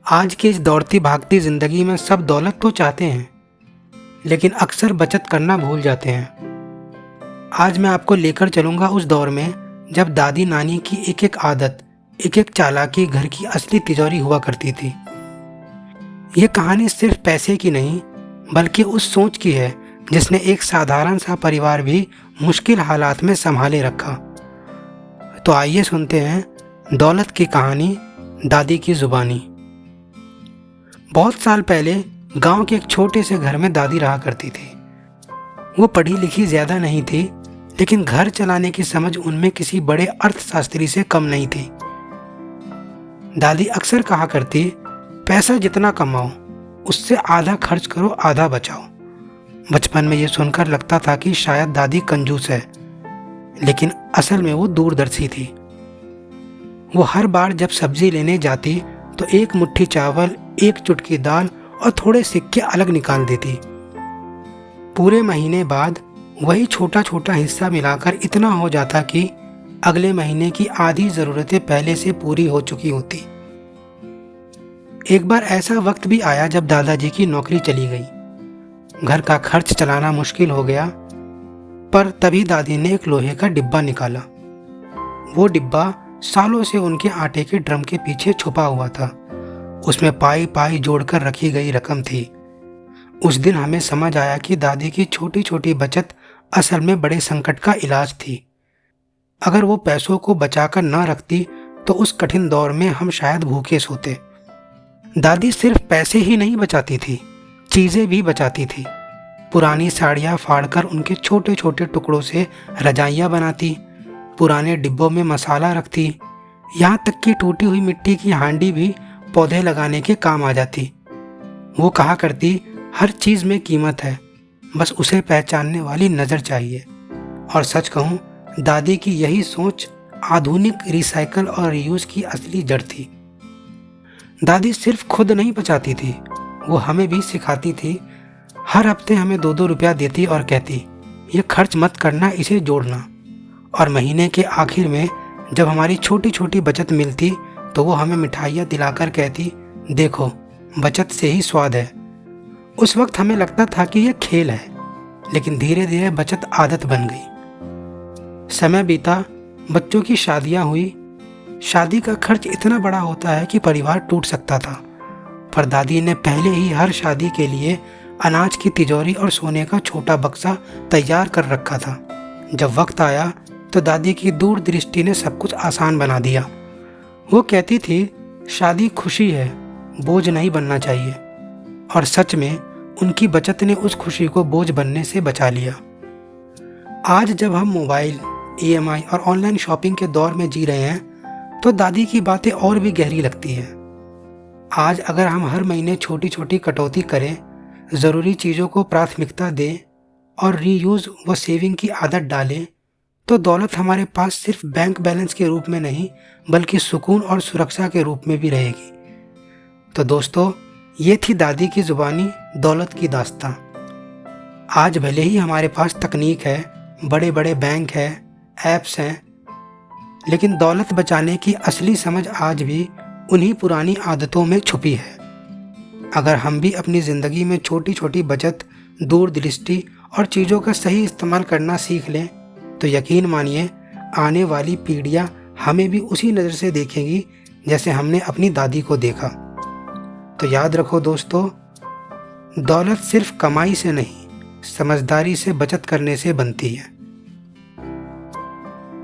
आज की इस दौड़ती भागती ज़िंदगी में सब दौलत तो चाहते हैं, लेकिन अक्सर बचत करना भूल जाते हैं। आज मैं आपको लेकर चलूँगा उस दौर में जब दादी नानी की एक एक आदत, एक एक चालाकी घर की असली तिजोरी हुआ करती थी। ये कहानी सिर्फ पैसे की नहीं, बल्कि उस सोच की है जिसने एक साधारण सा परिवार भी मुश्किल हालात में संभाले रखा। तो आइए सुनते हैं दौलत की कहानी, दादी की ज़ुबानी। बहुत साल पहले गांव के एक छोटे से घर में दादी रहा करती थी। वो पढ़ी लिखी ज़्यादा नहीं थी, लेकिन घर चलाने की समझ उनमें किसी बड़े अर्थशास्त्री से कम नहीं थी। दादी अक्सर कहा करती, पैसा जितना कमाओ उससे आधा खर्च करो, आधा बचाओ। बचपन में ये सुनकर लगता था कि शायद दादी कंजूस है, लेकिन असल में वो दूरदर्शी थी। वो हर बार जब सब्जी लेने जाती तो एक मुट्ठी चावल, एक चुटकी दाल और थोड़े सिक्के अलग निकाल देती। पूरे महीने बाद वही छोटा छोटा हिस्सा मिलाकर इतना हो जाता कि अगले महीने की आधी ज़रूरतें पहले से पूरी हो चुकी होती। एक बार ऐसा वक्त भी आया जब दादाजी की नौकरी चली गई। घर का खर्च चलाना मुश्किल हो गया, पर तभी दादी ने एक लोहे का डिब्बा निकाला। वो डिब्बा सालों से उनके आटे के ड्रम के पीछे छुपा हुआ था। उसमें पाई पाई जोड़कर रखी गई रकम थी। उस दिन हमें समझ आया कि दादी की छोटी छोटी बचत असल में बड़े संकट का इलाज थी। अगर वो पैसों को बचाकर न रखती तो उस कठिन दौर में हम शायद भूखे सोते। दादी सिर्फ पैसे ही नहीं बचाती थी, चीज़ें भी बचाती थी। पुरानी साड़ियाँ फाड़कर उनके छोटे छोटे टुकड़ों से रजाइयाँ बनाती, पुराने डिब्बों में मसाला रखती, यहाँ तक कि टूटी हुई मिट्टी की हांडी भी पौधे लगाने के काम आ जाती। वो कहा करती, हर चीज़ में कीमत है, बस उसे पहचानने वाली नज़र चाहिए। और सच कहूँ, दादी की यही सोच आधुनिक रिसाइकल और रीयूज़ की असली जड़ थी। दादी सिर्फ खुद नहीं बचाती थी, वो हमें भी सिखाती थी। हर हफ्ते हमें 2-2 रुपया देती और कहती, ये खर्च मत करना, इसे जोड़ना। और महीने के आखिर में जब हमारी छोटी छोटी बचत मिलती तो वो हमें मिठाइयाँ दिलाकर कहती, देखो बचत से ही स्वाद है। उस वक्त हमें लगता था कि यह खेल है, लेकिन धीरे धीरे बचत आदत बन गई। समय बीता, बच्चों की शादियाँ हुई। शादी का खर्च इतना बड़ा होता है कि परिवार टूट सकता था, पर दादी ने पहले ही हर शादी के लिए अनाज की तिजोरी और सोने का छोटा बक्सा तैयार कर रखा था। जब वक्त आया तो दादी की दूरदृष्टि ने सब कुछ आसान बना दिया। वो कहती थी, शादी खुशी है, बोझ नहीं बनना चाहिए। और सच में उनकी बचत ने उस खुशी को बोझ बनने से बचा लिया। आज जब हम मोबाइल, EMI और ऑनलाइन शॉपिंग के दौर में जी रहे हैं तो दादी की बातें और भी गहरी लगती है। आज अगर हम हर महीने छोटी छोटी कटौती करें, ज़रूरी चीज़ों को प्राथमिकता दें और रीयूज़ व सेविंग की आदत डालें, तो दौलत हमारे पास सिर्फ बैंक बैलेंस के रूप में नहीं, बल्कि सुकून और सुरक्षा के रूप में भी रहेगी। तो दोस्तों, ये थी दादी की ज़ुबानी, दौलत की दास्तां। आज भले ही हमारे पास तकनीक है, बड़े बड़े बैंक हैं, ऐप्स हैं, लेकिन दौलत बचाने की असली समझ आज भी उन्हीं पुरानी आदतों में छुपी है। अगर हम भी अपनी ज़िंदगी में छोटी छोटी बचत, दूरदृष्टि और चीज़ों का सही इस्तेमाल करना सीख लें, तो यकीन मानिए आने वाली पीढ़ियां हमें भी उसी नज़र से देखेंगी जैसे हमने अपनी दादी को देखा। तो याद रखो दोस्तों, दौलत सिर्फ कमाई से नहीं, समझदारी से बचत करने से बनती है।